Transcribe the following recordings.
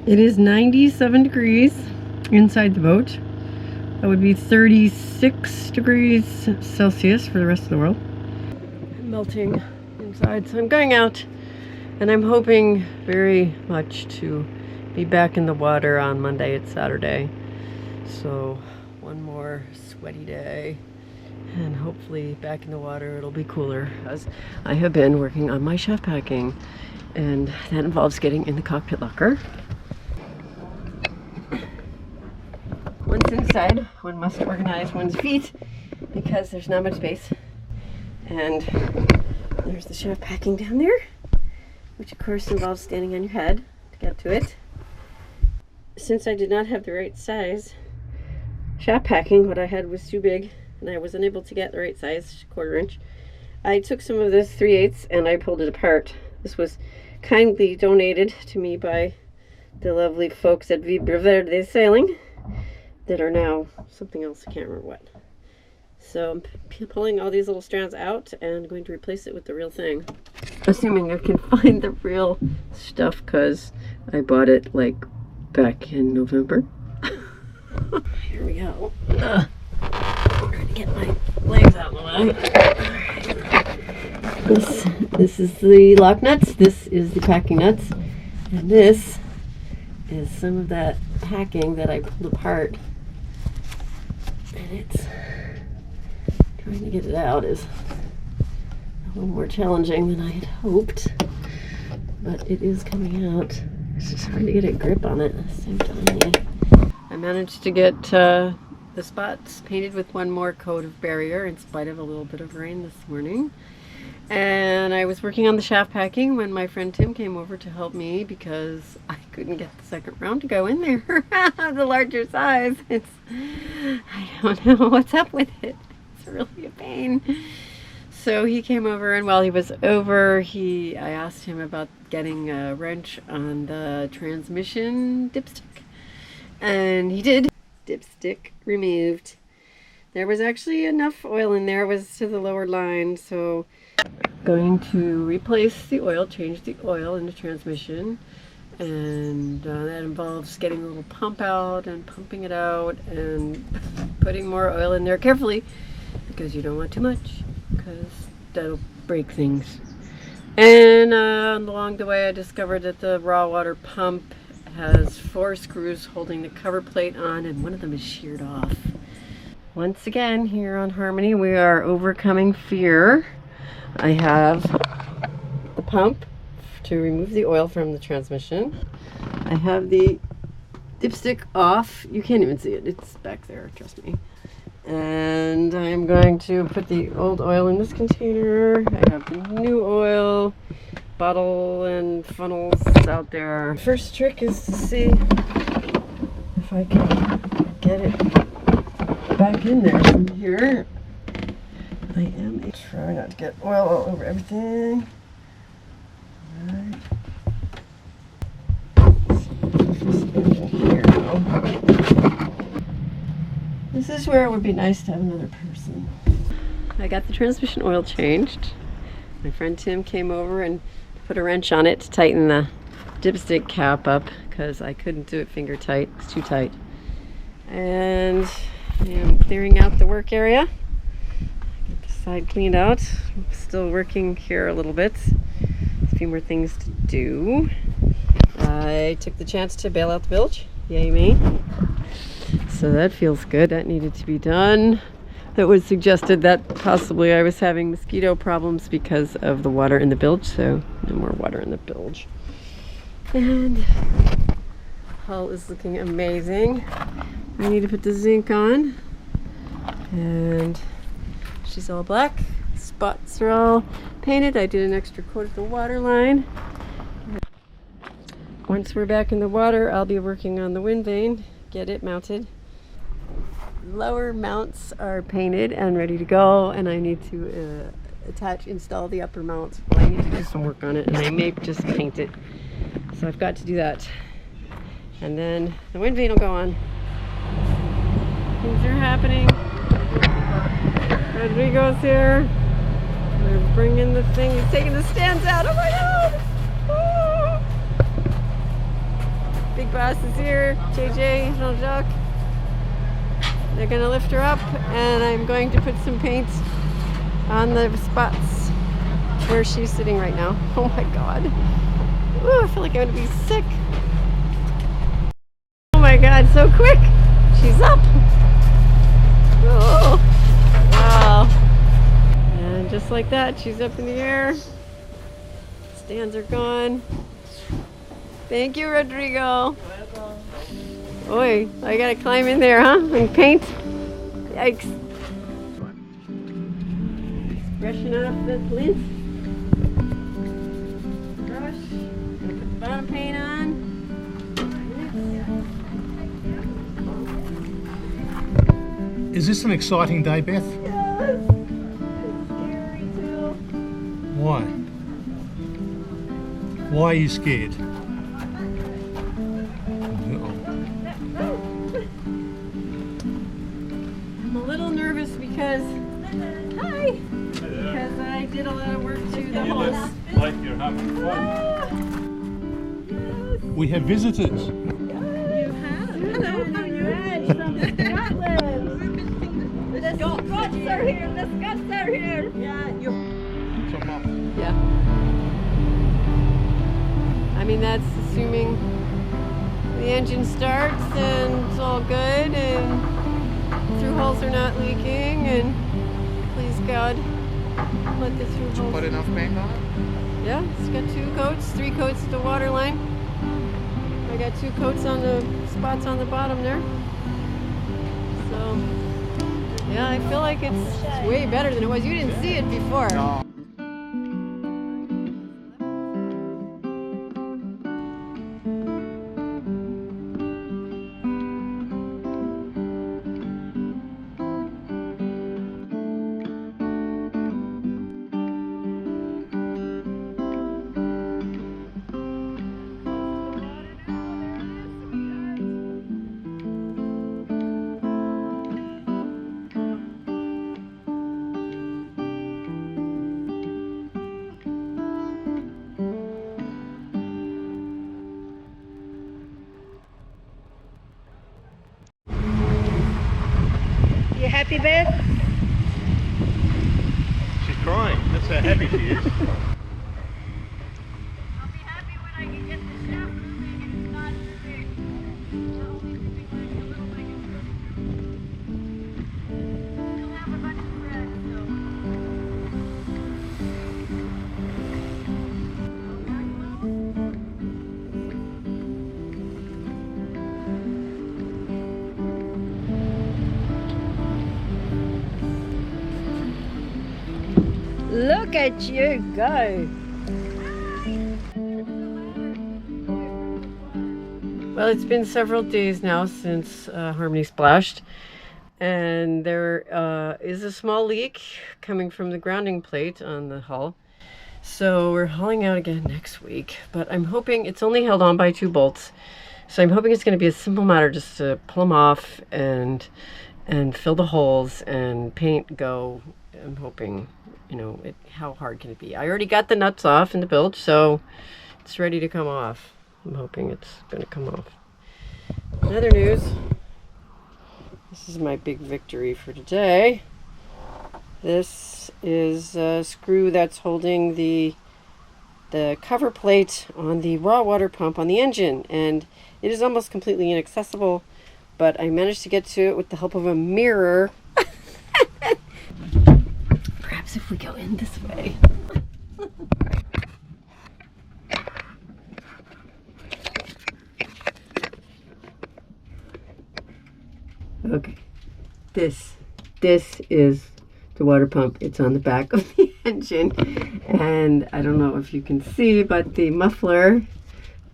It is 97 degrees inside the boat. That would be 36 degrees Celsius for the rest of the world. I'm melting inside, so I'm going out, and I'm hoping very much to be back in the water on Monday. It's Saturday, so one more sweaty day, and hopefully back in the water it'll be cooler, as I have been working on my chef packing, and that involves getting in the cockpit locker. Once inside, one must organize one's feet because there's not much space. And there's the chef packing down there, which of course involves standing on your head to get to it. Since I did not have the right size chef packing, what I had was too big and I was unable to get the right size, 1/4 inch. I took some of this 3/8 and I pulled it apart. This was kindly donated to me by the lovely folks at Vibra Verde Sailing, that are now something else, I can't remember what. So I'm pulling all these little strands out and going to replace it with the real thing. Assuming I can find the real stuff, because I bought it like back in November. Here we go. I'm trying to get my legs out of the way. This is the lock nuts, this is the packing nuts, and this is some of that packing that I pulled apart. And it's trying to get it out is a little more challenging than I had hoped, but it is coming out. It's just hard to get a grip on it at the same time. I managed to get the spots painted with one more coat of barrier in spite of a little bit of rain this morning. And I was working on the shaft packing when my friend Tim came over to help me because I couldn't get the second round to go in there. The larger size. I don't know what's up with it. It's really a pain. So he came over, and while he was over, I asked him about getting a wrench on the transmission dipstick. And he did. Dipstick removed. There was actually enough oil in there. It was to the lower line, so going to replace the oil, change the oil in the transmission, and that involves getting a little pump out and pumping it out and putting more oil in there carefully, because you don't want too much, because that'll break things. And along the way I discovered that the raw water pump has 4 screws holding the cover plate on, and one of them is sheared off. Once again, here on Harmony, we are overcoming fear. I have the pump to remove the oil from the transmission. I have the dipstick off. You can't even see it. It's back there, trust me. And I'm going to put the old oil in this container. I have the new oil bottle and funnels out there. First trick is to see if I can get it back in there from here. I am trying not to get oil all over everything. Alright. Here now. This is where it would be nice to have another person. I got the transmission oil changed. My friend Tim came over and put a wrench on it to tighten the dipstick cap up, because I couldn't do it finger tight. It's too tight. And I am clearing out the work area. Get the side cleaned out. I'm still working here a little bit. A few more things to do. I took the chance to bail out the bilge. Yay me. So that feels good. That needed to be done. That was suggested that possibly I was having mosquito problems because of the water in the bilge, so no more water in the bilge. And hull is looking amazing. I need to put the zinc on, and she's all black. Spots are all painted. I did an extra coat of the water line. Once we're back in the water, I'll be working on the wind vane, get it mounted. Lower mounts are painted and ready to go, and I need to install the upper mounts. Well, I need to do some work on it, and I may just paint it. So I've got to do that. And then the wind vane will go on. Things are happening. Rodrigo's here. We're bringing the thing. He's taking the stands out. Oh my God! Oh. Big bye. Ross is here, JJ, Jean-Jacques. They're gonna lift her up, and I'm going to put some paint on the spots where she's sitting right now. Oh my God. Ooh, I feel like I'm gonna be sick. Oh my God, so quick. She's up. Oh, wow. And just like that, she's up in the air. Stands are gone. Thank you, Rodrigo. Oi, I gotta climb in there, huh? And paint? Yikes. Brushing off the lint. Brush. Gonna put the bottom paint on. Is this an exciting day, Beth? Yes. It's scary too. Why? Why are you scared? I'm a little nervous because, hi, because I did a lot of work to the holes. Like you're having fun. Yes. We have visitors. You have? Hello, how are you? From Scotland. The Scots are here, the Scots are here. Yeah, I mean, that's assuming the engine starts and it's all good and through holes are not leaking, and please God, let the through holes. Put enough paint on it? Yeah, it's got 2 coats, 3 coats at the water line. I got 2 coats on the spots on the bottom there. So, yeah, I feel like it's way better than it was. You didn't see it before. No. You happy, Beth? She's crying. That's how happy she is. I'll be happy when I can get the shaft moving and it's not moving. It's only moving like a little bit. Still have a bunch of threads, Look at you go! Well, it's been several days now since Harmony splashed, and there is a small leak coming from the grounding plate on the hull. So we're hauling out again next week, but I'm hoping it's only held on by 2 bolts. So I'm hoping it's going to be a simple matter just to pull them off and fill the holes and paint go. I'm hoping, you know, how hard can it be? I already got the nuts off in the bilge, so it's ready to come off. I'm hoping it's going to come off. In other news, this is my big victory for today. This is a screw that's holding the cover plate on the raw water pump on the engine, and it is almost completely inaccessible, but I managed to get to it with the help of a mirror. Perhaps if we go in this way. Okay, this is the water pump. It's on the back of the engine, and I don't know if you can see, but the muffler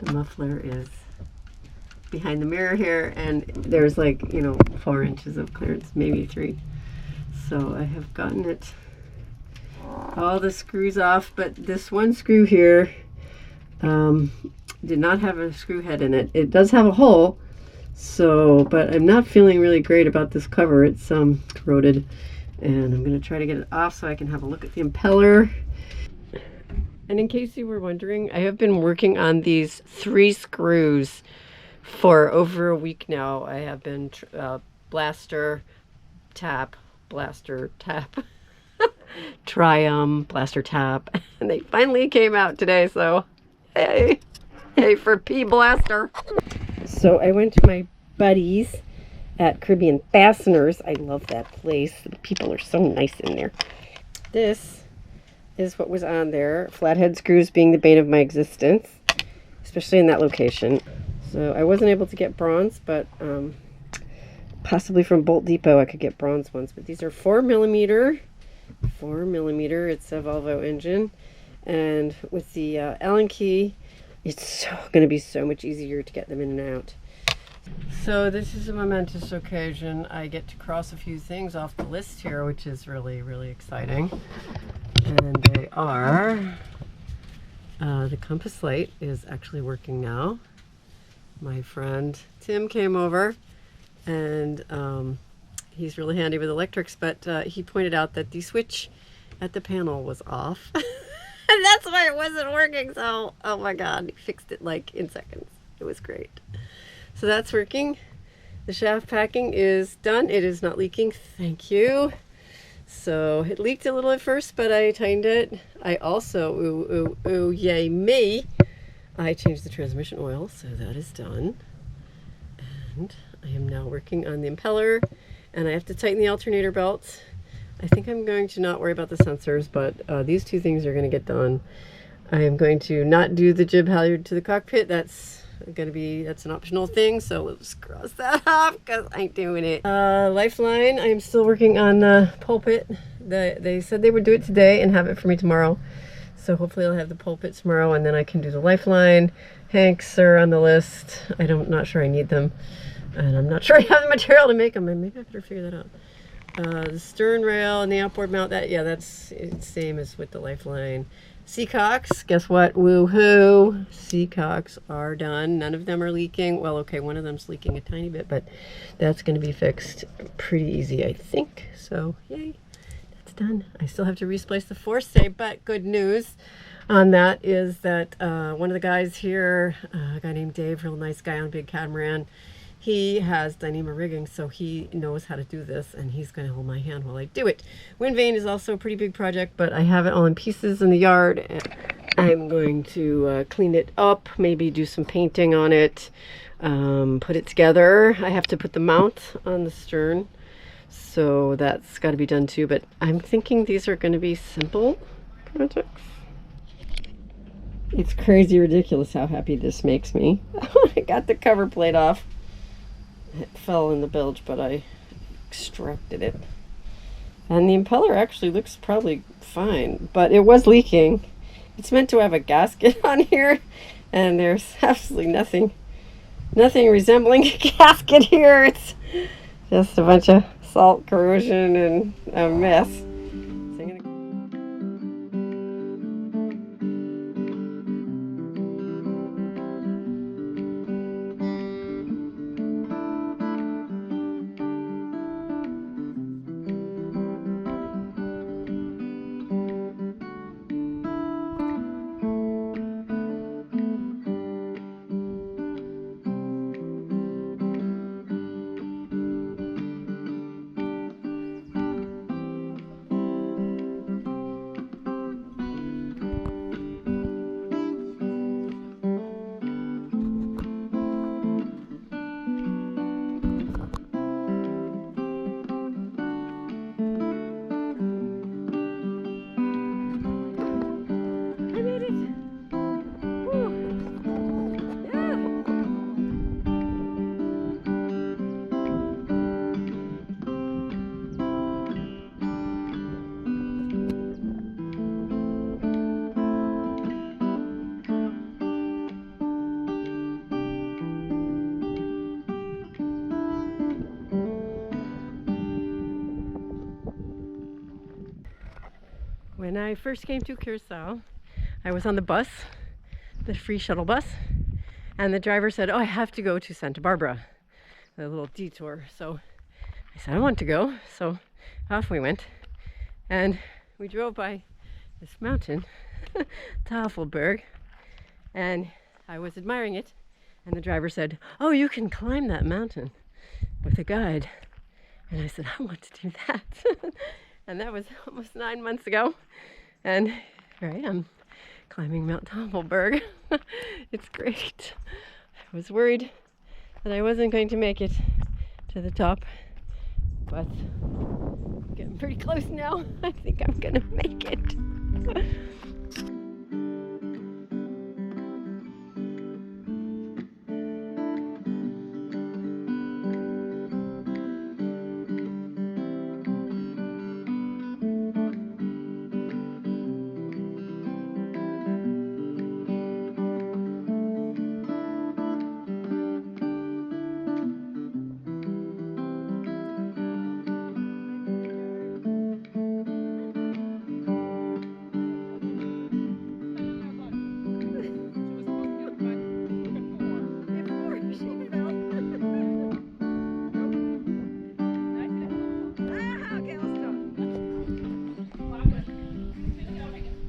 is behind the mirror here, and there's like, you know, 4 inches of clearance, maybe 3. So I have gotten it, all the screws off, but this one screw here did not have a screw head in it. It does have a hole, so, but I'm not feeling really great about this cover. It's corroded, and I'm going to try to get it off so I can have a look at the impeller. And in case you were wondering, I have been working on these 3 screws For over a week now, I have been blaster, tap, try blaster, tap, and they finally came out today, so hey, hey for P Blaster. So I went to my buddies at Caribbean Fasteners. I love that place. The people are so nice in there. This is what was on there. Flathead screws being the bane of my existence, especially in that location. So I wasn't able to get bronze, but possibly from Bolt Depot I could get bronze ones. But these are 4mm. 4mm. It's a Volvo engine. And with the Allen key, it's going to be so much easier to get them in and out. So this is a momentous occasion. I get to cross a few things off the list here, which is really, really exciting. And they are, the compass light is actually working now. My friend Tim came over, and he's really handy with electrics, but he pointed out that the switch at the panel was off. And that's why it wasn't working. So, oh my God, he fixed it like in seconds. It was great. So that's working. The shaft packing is done. It is not leaking. Thank you. So it leaked a little at first, but I tightened it. I also, yay me, I changed the transmission oil, so that is done. And I am now working on the impeller, and I have to tighten the alternator belt. I think I'm going to not worry about the sensors, but these two things are going to get done. I am going to not do the jib halyard to the cockpit. That's an optional thing, so we'll just cross that off because I ain't doing it. Lifeline, I am still working on the pulpit. They said they would do it today and have it for me tomorrow. So hopefully I'll have the pulpit tomorrow, and then I can do the lifeline. Hanks are on the list. I'm not sure I need them, and I'm not sure I have the material to make them, and maybe I better figure that out. The stern rail and the outboard mount, that's the same as with the lifeline. Seacocks, guess what? Woohoo! Seacocks are done. None of them are leaking. Well, okay, one of them's leaking a tiny bit, but that's going to be fixed pretty easy, I think. So, yay, that's done. I still have to resplice the forestay, but good news on that is that one of the guys here, a guy named Dave, real nice guy on Big Catamaran, he has Dyneema rigging, so he knows how to do this, and he's going to hold my hand while I do it. Wind vane is also a pretty big project, but I have it all in pieces in the yard. And I'm going to clean it up, maybe do some painting on it, put it together. I have to put the mount on the stern, so that's got to be done too, but I'm thinking these are going to be simple projects. It's crazy ridiculous how happy this makes me. I got the cover plate off. It fell in the bilge, but I extracted it. And the impeller actually looks probably fine, but it was leaking. It's meant to have a gasket on here, and there's absolutely nothing resembling a gasket here. It's just a bunch of salt, corrosion, and a mess. When I first came to Curaçao, I was on the bus, the free shuttle bus, and the driver said, oh, I have to go to Santa Barbara, a little detour. So I said, I want to go. So off we went, and we drove by this mountain, Tafelberg, and I was admiring it And the driver said, "Oh, you can climb that mountain with a guide." And I said, "I want to do that." And that was almost 9 months ago. And here I am, climbing Mount Tafelberg. It's great. I was worried that I wasn't going to make it to the top, but I'm getting pretty close now. I think I'm gonna make it.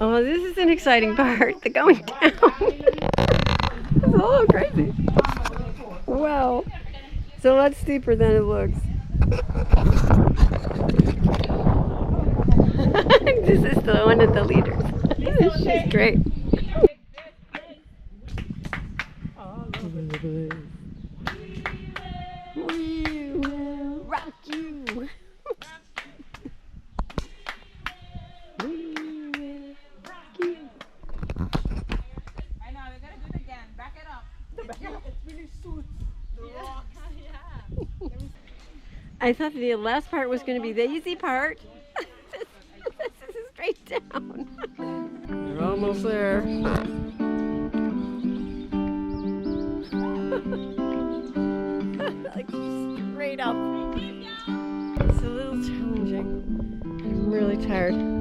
Oh, this is an exciting part, the going down. It's a little crazy. Wow. It's a lot steeper than it looks. This is the one of the leaders. She's great. We will rock you. I thought the last part was going to be the easy part. This is straight down. We're almost there. Like straight up. It's a little challenging. I'm really tired.